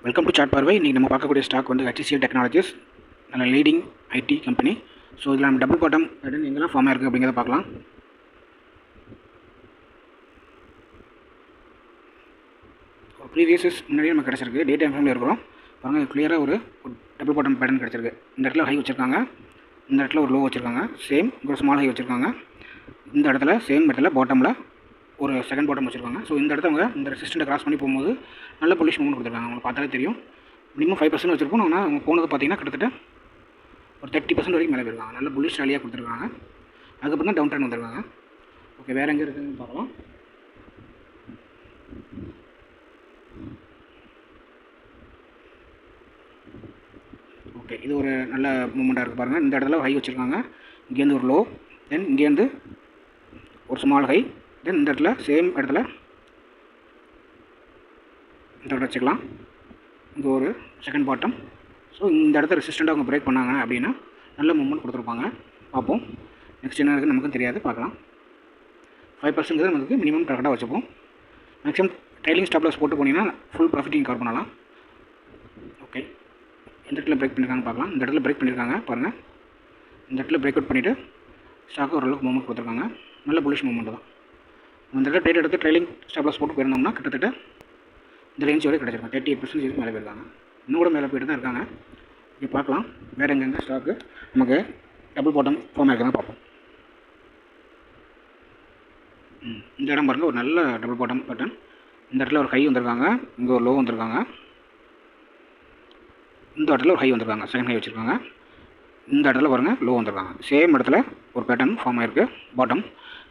Welcome to chat பார்வை. இன்றைக்கி நம்ம பார்க்கக்கூடிய ஸ்டாக் வந்து HCL டெக்னாலஜிஸ், நல்ல லீடிங் ஐடி கம்பெனி. ஸோ இதில் நம்ம டபுள் பாட்டம் பேட்டர்ன் எங்கெல்லாம் ஃபார்ம் ஆயிருக்கு அப்படிங்கிறத பார்க்கலாம். ப்ரீவியஸஸ் முன்னாடியே நமக்கு கிடச்சிருக்கு. டே டைம் ஃப்ரேமில் இருக்கிறோம் பாருங்கள். கிளியராக ஒரு டபுள் பாட்டம் பேட்டர்ன் கிடச்சிருக்கு. இந்த இடத்துல ஹை வச்சுருக்காங்க, இந்த இடத்துல ஒரு லோ வச்சுருக்காங்க, சேம் ஒரு ஸ்மால் ஹை வச்சுருக்காங்க. இந்த இடத்துல சேம் இடத்துல பாட்டமில் ஒரு செகண்ட் பாட்டம் வச்சுருக்காங்க. ஸோ இந்த இடத்த அவங்க இந்த ரெசிஸ்டண்ட்டை கிராஸ் பண்ணி போகும்போது நல்ல புல்லிஷ் மூவ்மெண்ட் கொடுத்துருக்காங்க. உங்களுக்கு பார்த்தாலே தெரியும். மினிமம் 5% வச்சுருப்போம். ஆனால் அவங்க போனது பார்த்தீங்கன்னா கிட்டத்தட்ட ஒரு 30% வரைக்கும் மேலே போயிருக்காங்க. நல்ல புல்லிஷ் ரேலியாக கொடுத்துருக்காங்க. அதுக்கப்புறம் தான் டவுன் ட்ரெண்ட் வந்திருக்காங்க. ஓகே, வேறு எங்கே இருக்குதுன்னு பார்க்கலாம். ஓகே, இது ஒரு நல்ல மூமெண்ட்டாக இருக்குது பாருங்கள். இந்த இடத்துல ஹை வச்சுருக்காங்க, இங்கேருந்து ஒரு லோ, தென் இங்கேருந்து ஒரு ஸ்மால் ஹை, தென் இந்த இடத்துல சேம் இடத்துல இந்த இடத்துல வச்சுக்கலாம். இங்கே ஒரு செகண்ட் பாட்டம். ஸோ இந்த இடத்த ரெசிஸ்டண்ட்டாக அவங்க பிரேக் பண்ணாங்க அப்படின்னா நல்ல மூவ்மெண்ட் கொடுத்துருப்பாங்க. பார்ப்போம். நெக்ஸ்ட் என்ன இருக்குன்னு நமக்கும் தெரியாது, பார்க்கலாம். 5% நமக்கு மினிமம் கரெக்டாக வச்சுப்போம். மேக்ஸிமம் ட்ரைலிங் ஸ்டாப் லாஸ் போட்டு போனீங்கன்னா ஃபுல் ப்ராஃபிட்டிங் கவர் பண்ணலாம். ஓகே, எந்த இடத்துல பிரேக் பண்ணியிருக்காங்க பார்க்கலாம். இந்த இடத்துல பிரேக் பண்ணியிருக்காங்க பாருங்கள். இந்த இடத்துல பிரேக் அவுட் பண்ணிவிட்டு ஸ்டாக்கு ஓரளவுக்கு மூவ்மெண்ட் கொடுத்துருக்காங்க. நல்ல புல்லிஷ் மூவ்மெண்ட் தான். இந்த இடத்துல ட்ரேட் எடுத்து ட்ரைலிங் ஸ்டாப் லாஸ் போட்டு போயிருந்தோம்னா கிட்டத்தட்ட இந்த ரேஞ்ச் வரை கிடச்சிருக்காங்க. 38% மேலே போயிருக்காங்க. இன்னும் கூட மேலே போய்ட்டு தான் இருக்காங்க. இங்கே பார்க்கலாம் வேறு எங்கெங்கே ஸ்டாக்கு நமக்கு டபுள் பாட்டம் ஃபார்ம் ஆகிருக்காங்க பார்ப்போம். இந்த இடம் பாருங்கள், ஒரு நல்ல டபுள் பாட்டம் பேட்டர்ன். இந்த இடத்துல ஒரு ஹை வந்திருக்காங்க, இங்கே ஒரு லோ வந்திருக்காங்க, இந்த இடத்துல ஒரு ஹை வந்திருக்காங்க, செகண்ட் ஹை வச்சுருக்காங்க. இந்த இடத்துல பாருங்கள் லோ வந்திருக்காங்க. சேம் இடத்துல ஒரு பேட்டர்ன் ஃபார்ம் ஆகிருக்கு பாட்டம்.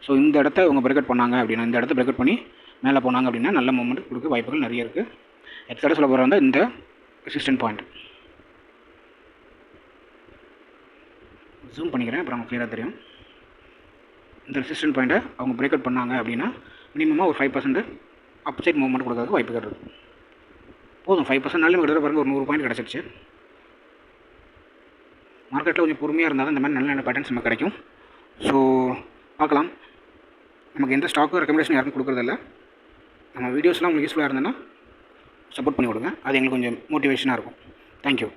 ஸோ இந்த இடத்த இவங்க பிரேக் பண்ணாங்க அப்படின்னா, இந்த இடத்த பிரேக் பண்ணி மேலே போனாங்க அப்படின்னா நல்ல மூவ்மெண்ட் கொடுக்க வாய்ப்புகள் நிறைய இருக்குது. எக்ஸ்ட்ரா சொல்ல போகிற இந்த ரெசிஸ்டன்ட் பாயிண்ட் ஜூம் பண்ணிக்கிறேன், அப்புறம் கிளியராக தெரியும். இந்த ரெசிஸ்டன்ட் பாயிண்ட்டை அவங்க பிரேக் அவுட் பண்ணாங்க அப்படின்னா மினிமமாக ஒரு 5% அப் சைட் மூவ்மெண்ட் கொடுக்கறதுக்கு வாய்ப்புகள் இருக்குது. போதும், 5%னாலும் கிட்டத்தட்ட பாருங்கள் ஒரு 100 பாயிண்ட் கிடச்சிருச்சு. மார்க்கெட்டில் கொஞ்சம் பொறுமையாக இருந்தால் தான் இந்த மாதிரி நல்ல நல்ல பேட்டர்ன்ஸ் நமக்கு கிடைக்கும். ஸோ பார்க்கலாம். நமக்கு எந்த ஸ்டாக்கும் ரெக்கமெண்டேஷன் யாருக்கும் கொடுக்குறதில்ல. நம்ம வீடியோஸ்லாம் உங்களுக்கு யூஸ்ஃபுல்லாக இருந்ததுன்னா சப்போர்ட் பண்ணி கொடுங்க. அது எங்களுக்கு கொஞ்சம் மோட்டிவேஷனாக இருக்கும். தேங்க்யூ.